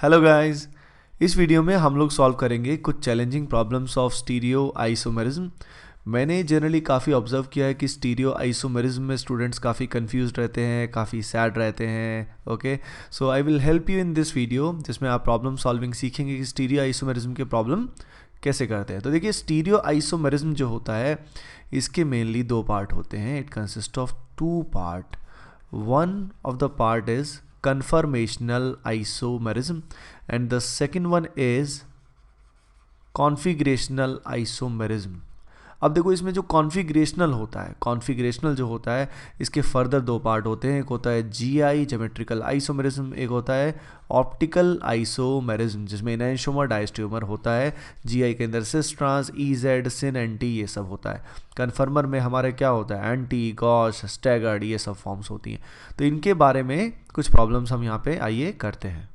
Hello guys. इस video में हम लोग सॉल्व करेंगे कुछ challenging problems of stereo isomerism. मैंने जनरली काफ़ी ऑब्जर्व किया है कि स्टीरियो आइसोमेरिज्म में स्टूडेंट्स काफ़ी कंफ्यूज रहते हैं, काफ़ी सैड रहते हैं। Okay, so I will help you in this video जिसमें आप प्रॉब्लम सॉल्विंग सीखेंगे कि स्टीरियो आइसोमेरिज्म के प्रॉब्लम कैसे करते हैं। तो देखिए, स्टीरियो आइसोमेरिज्म जो होता है इसके मेनली दो पार्ट होते हैं। It consist of two part. One of the part is conformational isomerism and the second one is configurational isomerism। अब देखो, इसमें जो कॉन्फ़िगरेशनल होता है, कॉन्फ़िगरेशनल जो होता है इसके फर्दर दो पार्ट होते हैं। एक होता है जीआई ज्योमेट्रिकल आइसोमेरिज्म, एक होता है ऑप्टिकल आइसोमेरिज्म जिसमें एनांटियोमर डायस्टियोमर होता है। जीआई के अंदर सिस ट्रांस ई जेड सिन एंटी ये सब होता है। कन्फर्मर में हमारे क्या होता है, एंटी गॉश स्टैगर्ड ये सब फॉर्म्स होती हैं। तो इनके बारे में कुछ प्रॉब्लम्स हम यहाँ पे आइए करते हैं।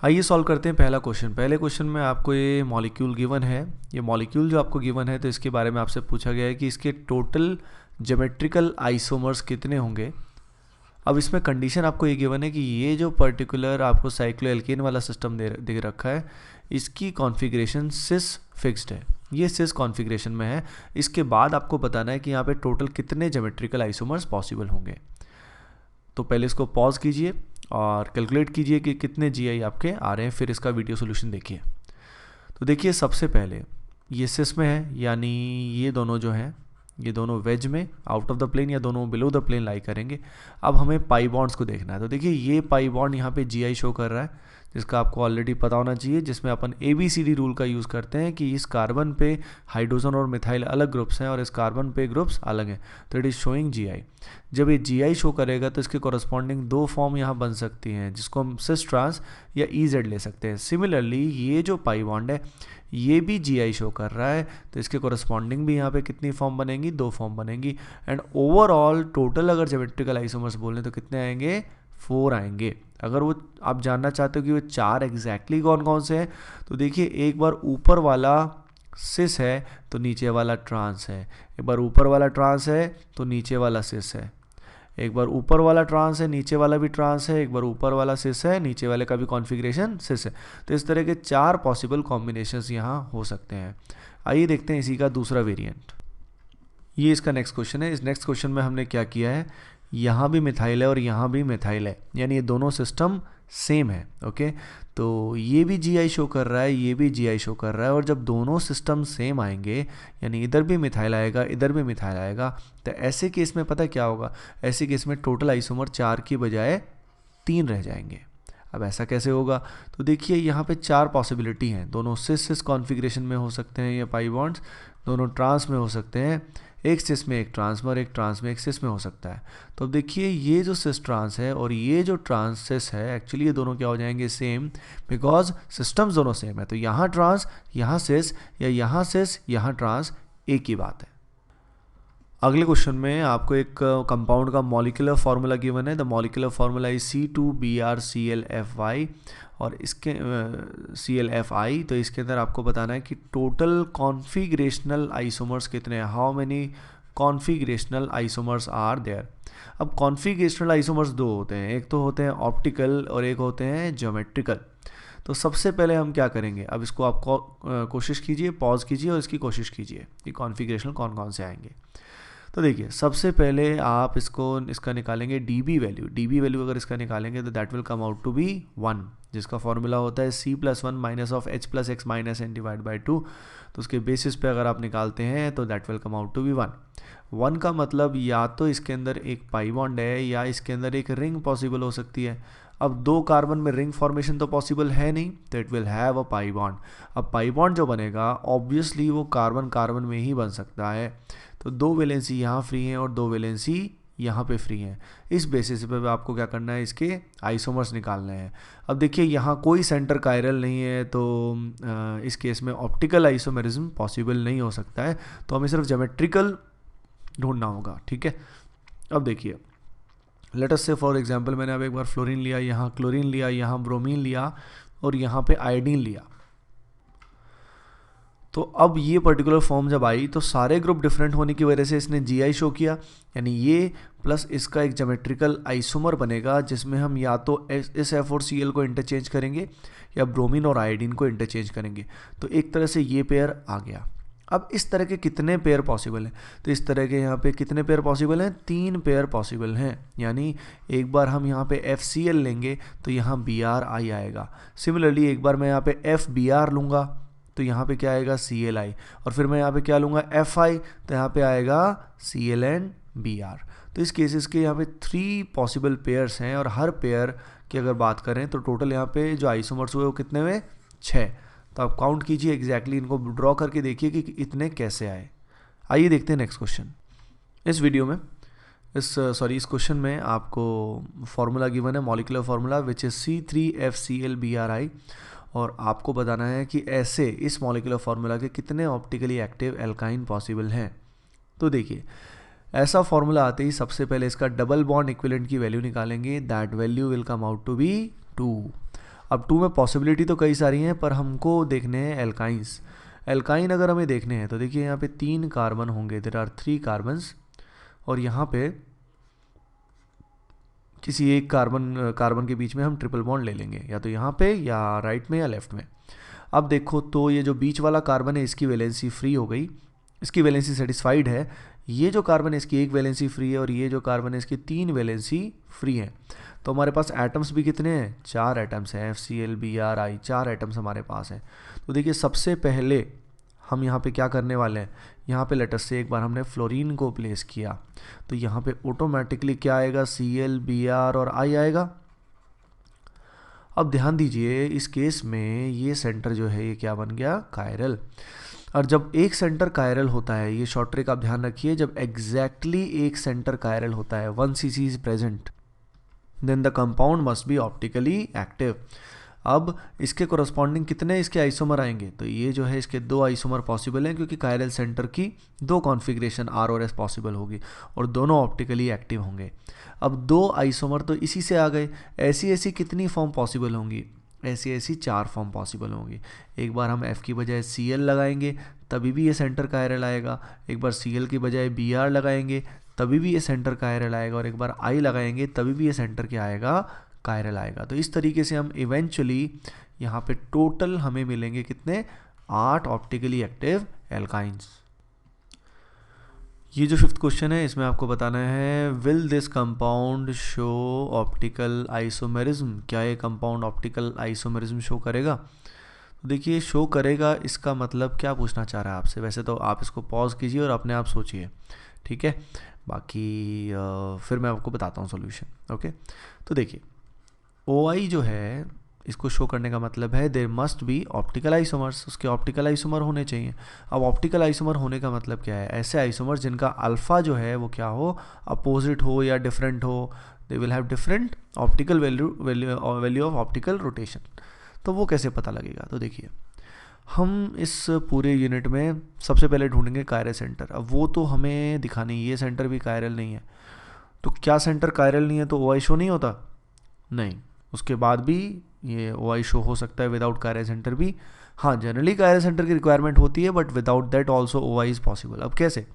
आइए सॉल्व करते हैं पहला क्वेश्चन। पहले क्वेश्चन में आपको ये मॉलिक्यूल गिवन है। ये मॉलिक्यूल जो आपको गिवन है तो इसके बारे में आपसे पूछा गया है कि इसके टोटल ज्योमेट्रिकल आइसोमर्स कितने होंगे। अब इसमें कंडीशन आपको ये गिवन है कि ये जो पर्टिकुलर आपको साइक्लोएल्केन वाला सिस्टम दे रखा है इसकी कॉन्फ़िगरेशन सिस फिक्स्ड है, ये सिस कॉन्फ़िगरेशन में है। इसके बाद आपको बताना है कि यहाँ पे टोटल कितने ज्योमेट्रिकल आइसोमर्स पॉसिबल होंगे। तो पहले इसको पॉज कीजिए और कैलकुलेट कीजिए कि कितने जीआई आपके आ रहे हैं, फिर इसका वीडियो सोल्यूशन देखिए। तो देखिए, सबसे पहले ये सिस में है, यानी ये दोनों जो हैं ये दोनों वेज में आउट ऑफ द प्लेन या दोनों बिलो द प्लेन लाई करेंगे। अब हमें पाई बॉन्ड्स को देखना है। तो देखिए, ये पाई बॉन्ड यहाँ पे जीआई शो कर रहा है जिसका आपको ऑलरेडी पता होना चाहिए, जिसमें अपन ABCD रूल का यूज़ करते हैं कि इस कार्बन पे हाइड्रोजन और मिथाइल अलग ग्रुप्स हैं और इस कार्बन पे ग्रुप्स अलग हैं। तो इट इज़ शोइंग जीआई। जब ये जीआई शो करेगा तो इसके कॉरस्पॉन्डिंग दो फॉर्म यहाँ बन सकती हैं जिसको हम सिस ट्रांस या EZ ले सकते हैं। सिमिलरली ये जो पाई बॉन्ड है ये भी जीआई शो कर रहा है तो इसके कॉरस्पॉन्डिंग भी यहाँ पे कितनी फॉर्म बनेंगी, दो फॉर्म बनेंगी। एंड ओवरऑल टोटल अगर ज्योमेट्रिकल आइसोमर्स बोलें तो कितने आएंगे, 4 आएंगे। अगर वो आप जानना चाहते हो कि वो 4 एग्जैक्टली कौन कौन से हैं तो देखिए, एक बार ऊपर वाला सिस है तो नीचे वाला ट्रांस है, एक बार ऊपर वाला ट्रांस है तो नीचे वाला सिस है, एक बार ऊपर वाला ट्रांस है नीचे वाला भी ट्रांस है, एक बार ऊपर वाला सिस है नीचे वाले का भी कॉन्फ़िगरेशन सिस है। तो इस तरह के 4 पॉसिबल कॉम्बिनेशंस यहाँ हो सकते हैं। आइए देखते हैं इसी का दूसरा वेरिएंट। ये इसका नेक्स्ट क्वेश्चन है। इस नेक्स्ट क्वेश्चन में हमने क्या किया है, यहाँ भी मिथाइल है और यहाँ भी मिथाइल है, यानी ये दोनों सिस्टम सेम है। ओके, तो ये भी जीआई शो कर रहा है, ये भी जीआई शो कर रहा है। और जब दोनों सिस्टम सेम आएंगे, यानी इधर भी मिथाइल आएगा इधर भी मिथाइल आएगा, तो ऐसे केस में पता क्या होगा, ऐसे केस में टोटल आइसोमर 4 की बजाय 3 रह जाएंगे। अब ऐसा कैसे होगा, तो देखिए यहाँ पे 4 पॉसिबिलिटी हैं। दोनों सिस कॉन्फ़िगरेशन में हो सकते हैं ये पाई बॉन्ड्स, दोनों ट्रांस में हो सकते हैं, एक सिस में एक ट्रांस में और एक ट्रांस में एक सिस में हो सकता है। तो अब देखिए, ये जो सिस ट्रांस है और ये जो ट्रांस सिस है, एक्चुअली ये दोनों क्या हो जाएंगे, सेम, बिकॉज सिस्टम्स दोनों सेम है। तो यहाँ ट्रांस यहाँ सिस या यहाँ सिस यहाँ ट्रांस, एक ही बात है। अगले क्वेश्चन में आपको एक कंपाउंड का मॉलिक्यूलर फार्मूला गिवन है। The molecular formula is C2BrClFy और इसके ClFi। तो इसके अंदर आपको बताना है कि टोटल कॉन्फ़िगरेशनल आइसोमर्स कितने हैं, how many configurational isomers are there. अब कॉन्फ़िगरेशनल आइसोमर्स दो होते हैं, एक तो होते हैं ऑप्टिकल और एक होते हैं ज्योमेट्रिकल। तो सबसे पहले हम क्या करेंगे, अब इसको आप कोशिश कीजिए, पॉज कीजिए और इसकी कोशिश कीजिए कि कॉन्फ़िगरेशनल कौन कौन से आएंगे। तो देखिए, सबसे पहले आप इसका निकालेंगे डीबी वैल्यू अगर इसका निकालेंगे तो that will come out to be 1, जिसका फॉर्मूला होता है C+1 minus of H plus X minus n divide by 2। तो उसके बेसिस पे अगर आप निकालते हैं तो that will come out to be 1 का मतलब या तो इसके अंदर एक पाई बॉन्ड है या इसके अंदर एक रिंग पॉसिबल हो सकती है। अब 2 कार्बन में रिंग फॉर्मेशन तो पॉसिबल है नहीं, तो it will have a pi bond. अब पाई बॉन्ड जो बनेगा ऑब्वियसली वो कार्बन कार्बन में ही बन सकता है। तो 2 वैलेंसी यहाँ फ्री हैं और 2 वैलेंसी यहाँ पे फ्री हैं। इस बेसिस पे आपको क्या करना है, इसके आइसोमर्स निकालने हैं। अब देखिए, यहाँ कोई सेंटर कायरल नहीं है तो इस केस में ऑप्टिकल आइसोमेरिज्म पॉसिबल नहीं हो सकता है, तो हमें सिर्फ ज्योमेट्रिकल ढूंढना होगा। ठीक है, अब देखिए, लेट अस से फॉर एग्जांपल मैंने अब एक बार फ्लोरीन लिया, यहाँ क्लोरीन लिया, यहाँ ब्रोमीन लिया और यहाँ पे आयोडीन लिया। तो अब ये पर्टिकुलर फॉर्म जब आई तो सारे ग्रुप डिफरेंट होने की वजह से इसने जीआई शो किया, यानी ये प्लस इसका एक ज्योमेट्रिकल आइसोमर बनेगा जिसमें हम या तो इस F4Cl को इंटरचेंज करेंगे या ब्रोमीन और आयोडीन को इंटरचेंज करेंगे। तो एक तरह से ये पेयर आ गया। अब इस तरह के कितने पेयर पॉसिबल हैं? तो इस तरह के यहाँ पे कितने पेयर पॉसिबल हैं? 3 पेयर पॉसिबल हैं। यानी एक बार हम यहाँ पे FCl लेंगे तो यहाँ Br I आएगा। सिमिलरली एक बार मैं यहाँ पे FBr लूँगा तो यहाँ पे क्या आएगा? CLI। और फिर मैं यहाँ पे क्या लूँगा? FI, तो यहाँ पे आएगा ClNBr। तो इस केसेस के यहाँ पे 3 पॉसिबल पेयर्स हैं और हर पेयर की अगर बात करें तो टोटल यहाँ पे जो आइसोमर्स हुए वो कितने हुए? 6। तो आप काउंट कीजिए एग्जैक्टली, इनको ड्रॉ करके देखिए कि इतने कैसे आए। आइए देखते हैं नेक्स्ट क्वेश्चन। इस वीडियो में इस क्वेश्चन में आपको फार्मूला गिवन है, molecular formula which is C3FClBrI, और आपको बताना है कि ऐसे इस मॉलिक्यूलर फार्मूला के कितने ऑप्टिकली एक्टिव एल्काइन पॉसिबल हैं। तो देखिए, ऐसा फार्मूला आते ही सबसे पहले इसका डबल बॉन्ड इक्विवेलेंट की वैल्यू निकालेंगे। That value will come out to be 2। अब 2 में पॉसिबिलिटी तो कई सारी हैं पर हमको देखने हैं एल्काइंस। एल्काइन अगर हमें देखने हैं तो देखिए यहाँ पे 3 कार्बन होंगे, देयर आर 3 कार्बन्स, और यहाँ पे किसी एक कार्बन के बीच में हम ट्रिपल बॉन्ड ले लेंगे, या तो यहाँ पे या राइट में या लेफ्ट में। अब देखो तो ये जो बीच वाला कार्बन है इसकी वैलेंसी फ्री हो गई, इसकी वैलेंसी सेटिस्फाइड है। ये जो कार्बन है इसकी 1 वैलेंसी फ्री है और ये जो कार्बन है इसकी 3 वैलेंसी फ्री है। तो हमारे पास एटम्स भी कितने हैं? 4 एटम्स हैं। FClBrI 4 एटम्स हमारे पास हैं। तो देखिए सबसे पहले हम यहाँ पे क्या करने वाले हैं, यहाँ पे लेटर से एक बार हमने फ्लोरीन को प्लेस किया तो यहाँ पे ऑटोमेटिकली क्या आएगा? ClBr और I आएगा। अब ध्यान दीजिए इस केस में ये सेंटर जो है ये क्या बन गया? कायरल। और जब एक सेंटर कायरल होता है, ये शॉर्ट ट्रिक आप ध्यान रखिए, जब एग्जैक्टली एक सेंटर कायरल होता है 1 cc is present then the compound must be optically active. अब इसके कोरस्पॉन्डिंग कितने इसके आइसोमर आएंगे? तो ये जो है इसके 2 आइसोमर पॉसिबल हैं क्योंकि कायरल सेंटर की 2 कॉन्फ़िगरेशन R और S पॉसिबल होगी और दोनों ऑप्टिकली एक्टिव होंगे। अब 2 आइसोमर तो इसी से आ गए। ऐसी ऐसी कितनी फॉर्म पॉसिबल होंगी? ऐसी ऐसी 4 फॉर्म पॉसिबल होंगी। एक बार हम F की बजाय Cl लगाएंगे तभी भी ये सेंटर कायरल आएगा। एक बार Cl की बजाय Br लगाएंगे तभी भी ये सेंटर कायरल आएगा, और एक बार I लगाएंगे तभी भी ये सेंटर क्या आएगा? कायरल आएगा। तो इस तरीके से हम इवेंचुअली यहाँ पे टोटल हमें मिलेंगे कितने? 8 ऑप्टिकली एक्टिव एल्काइंस। ये जो 5th क्वेश्चन है इसमें आपको बताना है will this compound show optical isomerism. क्या ये कंपाउंड ऑप्टिकल आइसोमेरिज्म शो करेगा? तो देखिए शो करेगा इसका मतलब क्या पूछना चाह रहा है आपसे? वैसे तो आप इसको पॉज कीजिए और अपने आप सोचिए, ठीक है? बाकी फिर मैं आपको बताता हूँ सॉल्यूशन। ओके, तो देखिए OI जो है इसको शो करने का मतलब है there must be optical isomers, उसके ऑप्टिकल आइसोमर होने चाहिए। अब ऑप्टिकल आइसोमर होने का मतलब क्या है? ऐसे आइसोमर जिनका अल्फा जो है वो क्या हो? अपोजिट हो या डिफरेंट हो। They will have different optical value of optical rotation. तो वो कैसे पता लगेगा? तो देखिए हम इस पूरे यूनिट में सबसे पहले ढूंढेंगे कायरल सेंटर। अब वो तो हमें दिखानी, ये सेंटर भी कायरल नहीं है, तो क्या सेंटर कायरल नहीं है तो OI शो नहीं होता? नहीं, उसके बाद भी ये OI शो हो सकता है विदाउट कायरल सेंटर भी। हाँ, जनरली कायरल सेंटर की रिक्वायरमेंट होती है but without that also OI is possible. अब कैसे?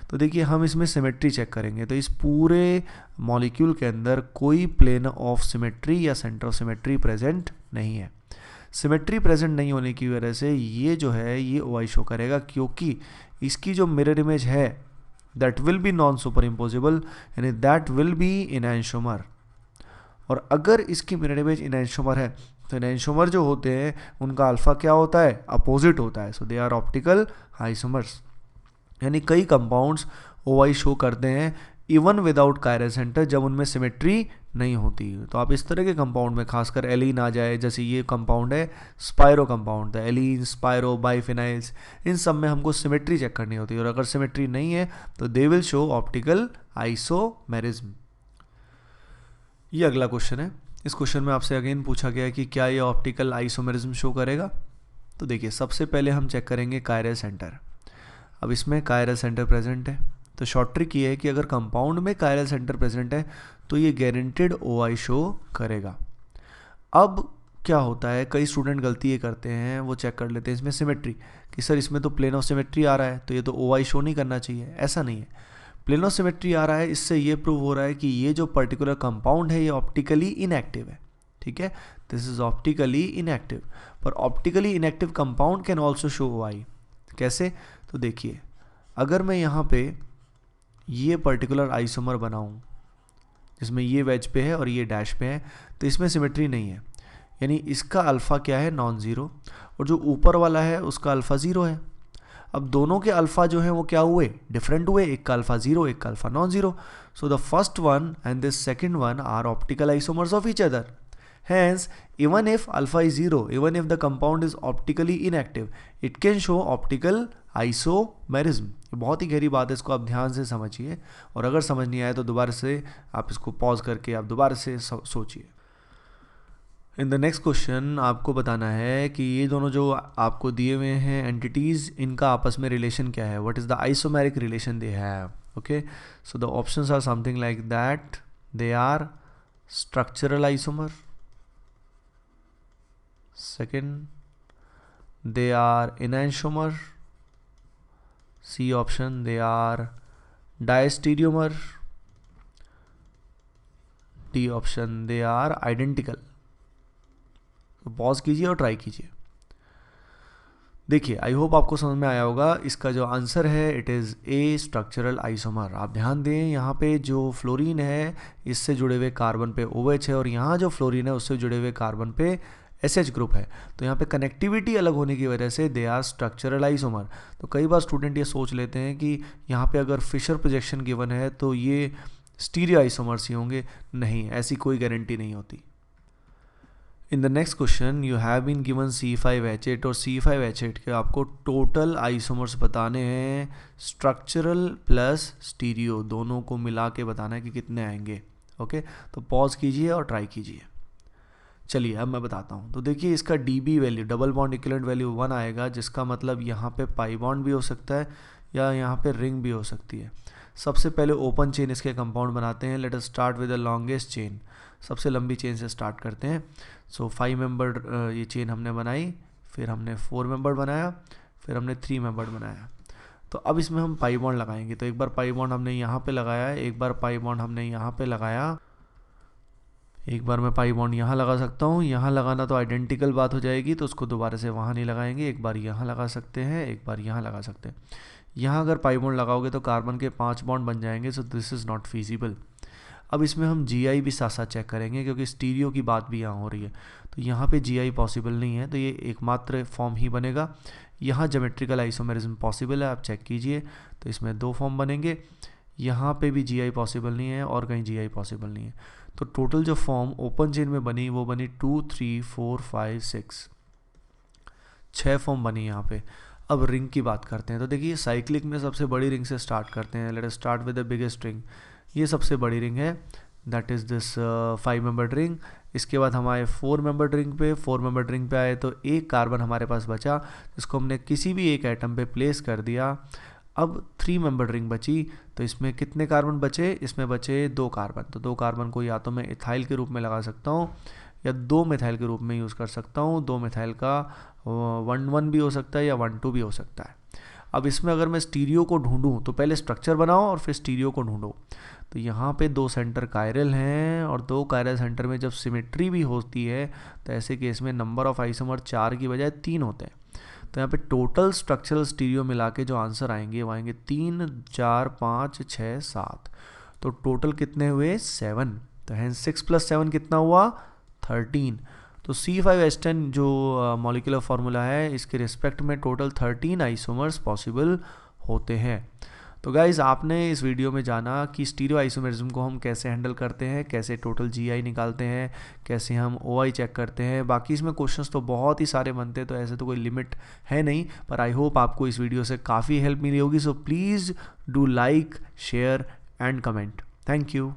तो देखिए हम इसमें सिमेट्री चेक करेंगे। तो इस पूरे मॉलिक्यूल के अंदर कोई प्लेन ऑफ सिमेट्री या सेंटर ऑफ सिमेट्री प्रेजेंट नहीं है। सिमेट्री प्रेजेंट नहीं होने की वजह से ये जो है ये OI शो करेगा, क्योंकि इसकी जो मिरर इमेज है that will be non super imposable, यानी दैट विल बी इनैंशोमर। और अगर इसकी मिरर इमेज इनैंशोमर है तो इनैंशोमर जो होते हैं उनका अल्फा क्या होता है? अपोजिट होता है। सो दे आर ऑप्टिकल आइसोमर्स। यानी कई कंपाउंड्स OI शो करते हैं इवन विदाउट कायरल सेंटर जब उनमें सिमेट्री नहीं होती। तो आप इस तरह के कंपाउंड में खासकर एलीन आ जाए, जैसे ये कंपाउंड है स्पायरो कंपाउंड, द एलीन, स्पायरो, बाइफिनाइल्स, इन सब में हमको सिमेट्री चेक करनी होती है और अगर सिमेट्री नहीं है तो they will show optical isomerism. ये अगला क्वेश्चन है। इस क्वेश्चन में आपसे अगेन पूछा गया है कि क्या ये ऑप्टिकल आइसोमेरिज्म शो करेगा। तो देखिए सबसे पहले हम चेक करेंगे कायरल सेंटर। अब इसमें कायरल सेंटर प्रेजेंट है, तो शॉर्ट ट्रिक ये है कि अगर कंपाउंड में कायरल सेंटर प्रेजेंट है तो ये गारंटेड OI शो करेगा। अब क्या होता है, कई स्टूडेंट गलती ये करते हैं, वो चेक कर लेते हैं इसमें सिमेट्री कि सर इसमें तो प्लेन ऑफ सिमेट्री आ रहा है तो ये तो OI शो नहीं करना चाहिए। ऐसा नहीं है, प्लेन ऑफ सिमेट्री आ रहा है, इससे ये प्रूव हो रहा है कि ये जो पर्टिकुलर कंपाउंड है ये ऑप्टिकली इनएक्टिव है। ठीक है, दिस इज ऑप्टिकली इनएक्टिव, पर optically inactive compound can also show OI। कैसे, तो देखिए अगर मैं यहाँ पे ये पर्टिकुलर आइसोमर बनाऊँ जिसमें ये वेज पे है और ये डैश पे है, तो इसमें सिमेट्री नहीं है, यानी इसका अल्फ़ा क्या है, नॉन ज़ीरो, और जो ऊपर वाला है उसका अल्फ़ा ज़ीरो है। अब दोनों के अल्फ़ा जो है वो क्या हुए, डिफरेंट हुए, एक का अल्फ़ा ज़ीरो, एक का alpha non zero. So the first one and the second one are optical isomers of each other. Hence, even if alpha is zero, even if the compound is optically inactive, it can show optical isomerism। ये बहुत ही गहरी बात है, इसको आप ध्यान से समझिए, और अगर समझ नहीं आए तो दोबारा से आप इसको पॉज करके आप दोबारा से सोचिए। इन द नेक्स्ट क्वेश्चन आपको बताना है कि ये दोनों जो आपको दिए हुए हैं एंटिटीज़, इनका आपस में रिलेशन क्या है, what is the isomeric relation they have. Okay, so the options are something like that, they are structural isomer, second they are enantiomer, C option they are diastereomer, D option they are identical। तो pause कीजिए और try कीजिए। देखिए I hope आपको समझ में आया होगा। इसका जो आंसर है it is a structural isomer. आप ध्यान दें यहाँ पे जो फ्लोरीन है इससे जुड़े हुए कार्बन पे OH है, और यहाँ जो फ्लोरीन है उससे जुड़े हुए कार्बन पे SH ग्रुप है, तो यहाँ पे कनेक्टिविटी अलग होने की वजह से दे आर स्ट्रक्चरल आइसोमर। तो कई बार स्टूडेंट ये सोच लेते हैं कि यहाँ पे अगर फिशर प्रोजेक्शन गिवन है तो ये स्टीरियो आइसोमर्स ही होंगे। नहीं, ऐसी कोई गारंटी नहीं होती। In the next question you have been given C5H8 और C5H8 के आपको टोटल आइसोमर्स बताने हैं, स्ट्रक्चरल प्लस स्टीरियो दोनों को मिला के बताना है कि कितने आएंगे। ओके, तो पॉज कीजिए और ट्राई कीजिए। चलिए अब मैं बताता हूँ। तो देखिए इसका DB value, double bond equivalent value 1 आएगा, जिसका मतलब यहाँ पे पाई बॉन्ड भी हो सकता है या यहाँ पे रिंग भी हो सकती है। सबसे पहले ओपन चेन इसके कंपाउंड बनाते हैं। Let us start with the longest chain, सबसे लंबी चेन से स्टार्ट करते हैं। सो 5 मेंबर ये चेन हमने बनाई, फिर हमने 4 मेंबर बनाया, फिर हमने 3 मेंबर बनाया। तो अब इसमें हम पाई बॉन्ड लगाएंगे। तो एक बार पाई बॉन्ड हमने यहाँ पे लगाया, एक बार पाई बॉन्ड हमने यहाँ पे लगाया, एक बार मैं पाई बॉन्ड यहाँ लगा सकता हूँ। यहाँ लगाना तो आइडेंटिकल बात हो जाएगी, तो उसको दोबारा से वहाँ नहीं लगाएंगे। एक बार यहाँ लगा सकते हैं, एक बार यहाँ लगा सकते हैं। यहाँ अगर पाई बॉन्ड लगाओगे तो कार्बन के 5 बॉन्ड बन जाएंगे, so this is not feasible. अब इसमें हम GI भी साथ साथ चेक करेंगे क्योंकि स्टीरियो की बात भी यहाँ हो रही है। तो यहाँ पे GI पॉसिबल नहीं है, तो ये एकमात्र फॉर्म ही बनेगा। यहाँ ज्योमेट्रिकल आइसोमेरिज्म पॉसिबल है, आप चेक कीजिए। तो इसमें 2 फॉर्म बनेंगे। यहाँ पे भी GI पॉसिबल नहीं है और कहीं GI पॉसिबल नहीं है। तो टोटल जो फॉर्म ओपन चेन में बनी वो बनी 2, 3, 4, 5, 6 फॉर्म बनी यहाँ पे। अब रिंग की बात करते हैं। तो देखिए साइक्लिक में सबसे बड़ी रिंग से स्टार्ट करते हैं। Let us start with the biggest ring. ये सबसे बड़ी रिंग है, that is this 5 member ring. इसके बाद हम आए 4 मेंबर रिंग पे। 4 मेंबर रिंग पे आए तो एक कार्बन हमारे पास बचा, जिसको हमने किसी भी एक एटम पे प्लेस कर दिया। अब 3 मेंबर रिंग बची, तो इसमें कितने कार्बन बचे, इसमें बचे 2 कार्बन। तो 2 कार्बन को या तो मैं इथाइल के रूप में लगा सकता हूँ या 2 मिथाइल के रूप में यूज़ कर सकता हूँ। 2 मिथाइल का 1,1 भी हो सकता है या 1,2 भी हो सकता है। अब इसमें अगर मैं स्टीरियो को ढूंढूं तो पहले स्ट्रक्चर बनाओ और फिर स्टीरियो को ढूंढो। तो यहाँ पे 2 सेंटर कायरल हैं और 2 कायरल सेंटर में जब सिमेट्री भी होती है तो ऐसे केस में नंबर ऑफ आइसोमर 4 की बजाय 3 होते हैं। तो यहाँ पे टोटल स्ट्रक्चरल स्टीरियो मिला के जो आंसर आएंगे वो आएंगे 3, 4, 5, 6, 7। तो टोटल कितने हुए, 7। तो हैंस 6 + 7 कितना हुआ, 13। तो C5H10 जो मॉलिक्यूलर फार्मूला है इसके रिस्पेक्ट में टोटल 13 आइसोमर्स पॉसिबल होते हैं। तो गाइज़ आपने इस वीडियो में जाना कि स्टीरियो आइसोमेरिज्म को हम कैसे हैंडल करते हैं, कैसे टोटल GI निकालते हैं, कैसे हम OI चेक करते हैं। बाकी इसमें क्वेश्चंस तो बहुत ही सारे बनते हैं, तो ऐसे तो कोई लिमिट है नहीं, पर आई होप आपको इस वीडियो से काफ़ी हेल्प मिली होगी। So please do like, share and comment. Thank you.